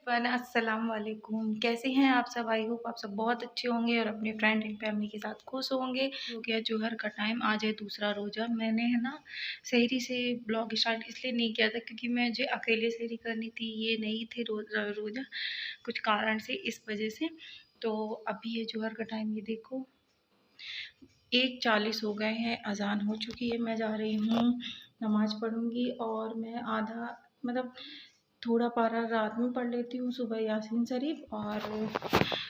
अस्सलाम वालेकुम। कैसे हैं आप सब? आई होप आप सब बहुत अच्छे होंगे और अपने फ्रेंड एंड फैमिली के साथ खुश होंगे। हो गया जोहर का टाइम, आज है दूसरा रोज़ा। मैंने है ना सहरी से ब्लॉग स्टार्ट इसलिए नहीं किया था क्योंकि मुझे अकेले सहरी करनी थी, ये नहीं थे रोज़ा कुछ कारण से, इस वजह से। तो अभी है जोहर का टाइम, ये देखो 1:40 हो गए हैं, अज़ान हो चुकी है। मैं जा रही हूँ नमाज़ पढ़ूँगी और मैं आधा मतलब थोड़ा पारा रात में पढ़ लेती हूँ, सुबह यासीन शरीफ। और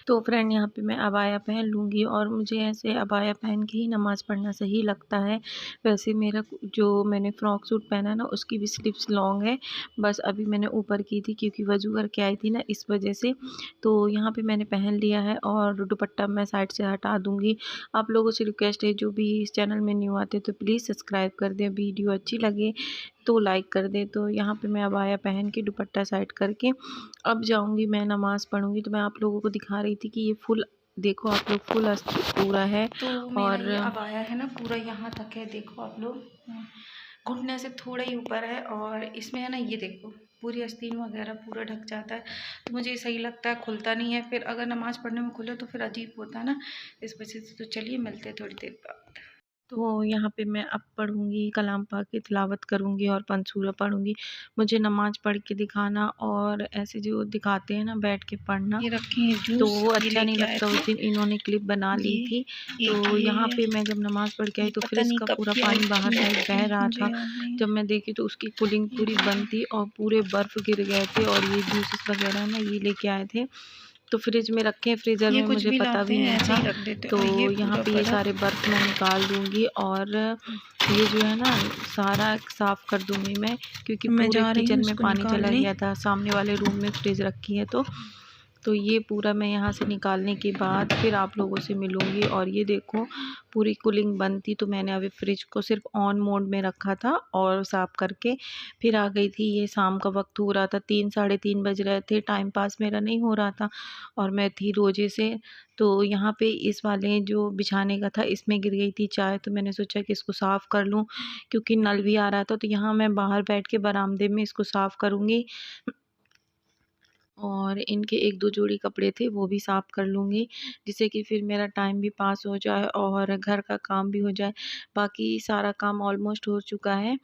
तो फ्रेंड यहाँ पे मैं अबाया पहन लूँगी और मुझे ऐसे अबाया पहन के ही नमाज़ पढ़ना सही लगता है। वैसे मेरा जो मैंने फ़्रॉक सूट पहना है ना, उसकी भी स्लीव्स लॉन्ग है, बस अभी मैंने ऊपर की थी क्योंकि वज़ू करके आई थी ना, इस वजह से। तो यहाँ पे मैंने पहन लिया है और दुपट्टा मैं साइड से हटा दूँगी। आप लोगों से रिक्वेस्ट है, जो भी इस चैनल में न्यू आते तो प्लीज़ सब्सक्राइब कर दें, वीडियो अच्छी लगे तो लाइक कर दें। तो यहाँ पे मैं अबाया पहन के दुपट्टा साइड करके अब जाऊँगी, मैं नमाज़ पढ़ूँगी। तो मैं आप लोगों को दिखा रही थी कि ये फुल देखो आप लोग, फुल पूरा है। तो मेरा ये अबाया है ना पूरा यहाँ तक है, देखो आप लोग, घुटने से थोड़ा ही ऊपर है। और इसमें है ना, ये देखो पूरी आस्तीन वगैरह पूरा ढक जाता है। तो मुझे ये सही लगता है, खुलता नहीं है। फिर अगर नमाज़ पढ़ने में खुले तो फिर अजीब होता है ना, इस वजह से। तो चलिए मिलते हैं थोड़ी देर बाद। तो यहाँ पे मैं अब पढ़ूँगी, कलाम पाक की तिलावत करूँगी और पंसूरा पढ़ूँगी। मुझे नमाज़ पढ़ के दिखाना और ऐसे जो दिखाते हैं ना बैठ के पढ़ना, ये रखे हैं तो जूस, वो ये अच्छा नहीं लेके आए लगता। थे। उस दिन इन्होंने क्लिप बना ली ये थी। एक तो ये यहाँ है, पे मैं जब नमाज़ पढ़ के आई ये तो पता फ्रिज नहीं का कब पूरा की आई पानी बाहर साइड थी, बह रहा मुझे था। याद नहीं। जब मैं देखी तो उसकी कूलिंग पूरी बंद थी और पूरे बर्फ़ गिर गए थे। और ये जूसेस वगैरह है ना, ये लेके आए थे, तो फ्रिज में रखे हैं, फ्रीज़र ये में कुछ मुझे भी पता लाते भी हैं नहीं ऐसे था। ही रख देते हैं, तो और ये यहाँ पूरा पे ये बड़ा। सारे बर्फ़ मैं निकाल दूँगी और ये जो है ना सारा साफ़ कर दूँगी मैं, क्योंकि मैं पूरे जा रही हूँ किचन में इसको पानी चला निकालने। गया था। सामने वाले रूम में फ्रिज रखी है, तो ये पूरा मैं यहाँ से निकालने के बाद फिर आप लोगों से मिलूँगी। और ये देखो पूरी कूलिंग बंद थी, तो मैंने अभी फ्रिज को सिर्फ ऑन मोड में रखा था और साफ़ करके फिर आ गई थी। ये शाम का वक्त हो रहा था, 3 साढ़े 3 बज रहे थे, टाइम पास मेरा नहीं हो रहा था और मैं थी रोजे से। तो यहाँ पे इस वाले जो बिछाने का था, इसमें गिर गई थी चाय, तो मैंने सोचा कि इसको साफ़ कर लूँ क्योंकि नल भी आ रहा था। तो यहाँ मैं बाहर बैठ के बरामदे में इसको साफ़ करूँगी और इनके 1-2 जोड़ी कपड़े थे वो भी साफ़ कर लूँगी, जिससे कि फिर मेरा टाइम भी पास हो जाए और घर का काम भी हो जाए। बाकी सारा काम ऑलमोस्ट हो चुका है।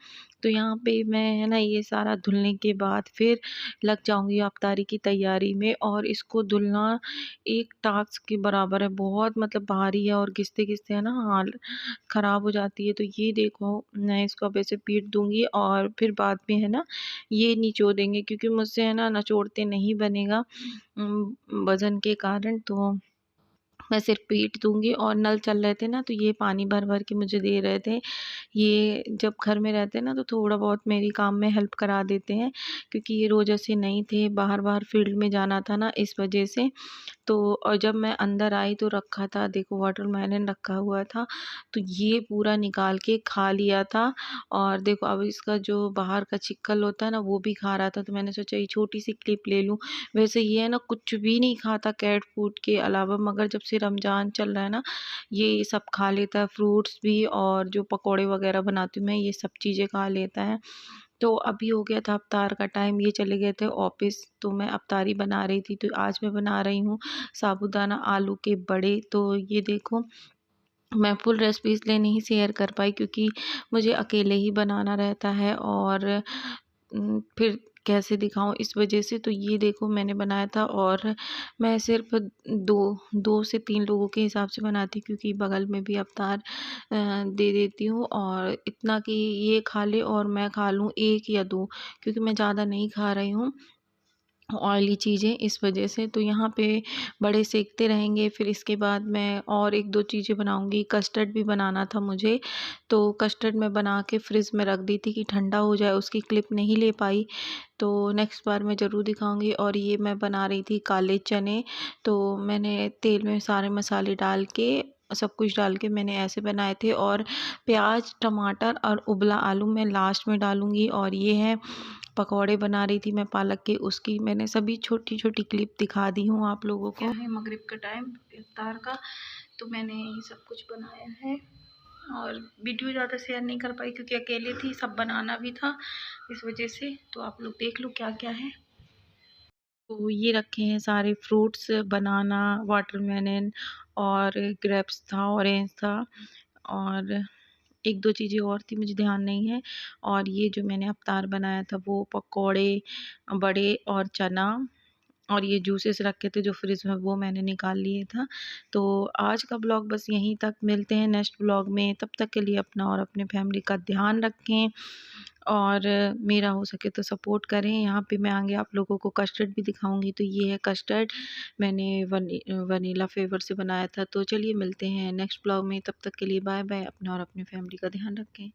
तो यहाँ पे मैं है ना ये सारा धुलने के बाद फिर लग जाऊँगी अफ्तारी की तैयारी में। और इसको धुलना एक टास्क के बराबर है, बहुत मतलब भारी है और घिसते-घिसते है ना हाल ख़राब हो जाती है। तो ये देखो मैं इसको अब ऐसे पीट दूँगी और फिर बाद में है ना ये निचोड़ेंगे, क्योंकि मुझसे है ना निचोड़ते नहीं बनेगा वज़न के कारण। तो मैं सिर्फ पीट दूँगी। और नल चल रहे थे ना, तो ये पानी भर-भर के मुझे दे रहे थे। ये जब घर में रहते हैं ना तो थोड़ा बहुत मेरी काम में हेल्प करा देते हैं, क्योंकि ये रोज़ ऐसे नहीं थे, बाहर-बाहर फील्ड में जाना था ना, इस वजह से। तो और जब मैं अंदर आई तो रखा था, देखो वाटरमेलन रखा हुआ था, तो ये पूरा निकाल के खा लिया था। और देखो अब इसका जो बाहर का छिक्कल होता है ना, वो भी खा रहा था। तो मैंने सोचा ये छोटी-सी क्लिप ले लूँ। वैसे ये है ना कुछ भी नहीं खाता कैट फूड के अलावा, मगर जब से रमज़ान चल रहा है ना, ये सब खा लेता है, फ्रूट्स भी, और जो पकौड़े वगैरह बनाती हूँ मैं, ये सब चीज़ें खा लेता है। तो अभी हो गया था इफ्तार का टाइम, ये चले गए थे ऑफ़िस, तो मैं इफ्तारी बना रही थी। तो आज मैं बना रही हूँ साबूदाना आलू के बड़े। तो ये देखो मैं फुल रेसिपी इसलिए नहीं शेयर कर पाई क्योंकि मुझे अकेले ही बनाना रहता है और फिर कैसे दिखाऊँ, इस वजह से। तो ये देखो मैंने बनाया था और मैं सिर्फ़ 2 से 3 लोगों के हिसाब से बनाती हूँ, क्योंकि बगल में भी इफ्तार दे देती हूँ। और इतना कि ये खा ले और मैं खा लूँ 1 या 2, क्योंकि मैं ज़्यादा नहीं खा रही हूँ ऑयली चीज़ें, इस वजह से। तो यहाँ पे बड़े सेकते रहेंगे, फिर इसके बाद मैं और 1-2 चीज़ें बनाऊँगी। कस्टर्ड भी बनाना था मुझे, तो कस्टर्ड मैं बना के फ्रिज में रख दी थी कि ठंडा हो जाए, उसकी क्लिप नहीं ले पाई। तो नेक्स्ट बार मैं ज़रूर दिखाऊँगी। और ये मैं बना रही थी काले चने, तो मैंने तेल में सारे मसाले डाल के, सब कुछ डाल के मैंने ऐसे बनाए थे। और प्याज, टमाटर और उबला आलू मैं लास्ट में डालूँगी। और ये है पकौड़े बना रही थी मैं पालक के, उसकी मैंने सभी छोटी-छोटी क्लिप दिखा दी हूँ आप लोगों को। क्या है मगरिब का टाइम इफ्तार का, तो मैंने ये सब कुछ बनाया है और वीडियो ज़्यादा शेयर नहीं कर पाई क्योंकि अकेले थी, सब बनाना भी था, इस वजह से। तो आप लोग देख लो क्या-क्या है। तो ये रखे हैं सारे फ्रूट्स, बनाना, वाटरमेलन और ग्रेप्स था, ऑरेंज था और 1-2 चीज़ें और थी मुझे ध्यान नहीं है। और ये जो मैंने अवतार बनाया था वो पकौड़े, बड़े और चना और ये जूसेस रखे थे जो फ्रिज में वो मैंने निकाल लिए था। तो आज का ब्लॉग बस यहीं तक, मिलते हैं नेक्स्ट ब्लॉग में। तब तक के लिए अपना और अपने फैमिली का ध्यान रखें और मेरा हो सके तो सपोर्ट करें। यहाँ पे मैं आगे आप लोगों को कस्टर्ड भी दिखाऊँगी। तो ये है कस्टर्ड, मैंने वनीला फ्लेवर से बनाया था। तो चलिए मिलते हैं नेक्स्ट ब्लॉग में, तब तक के लिए बाय बाय। अपना और अपनी फैमिली का ध्यान रखें।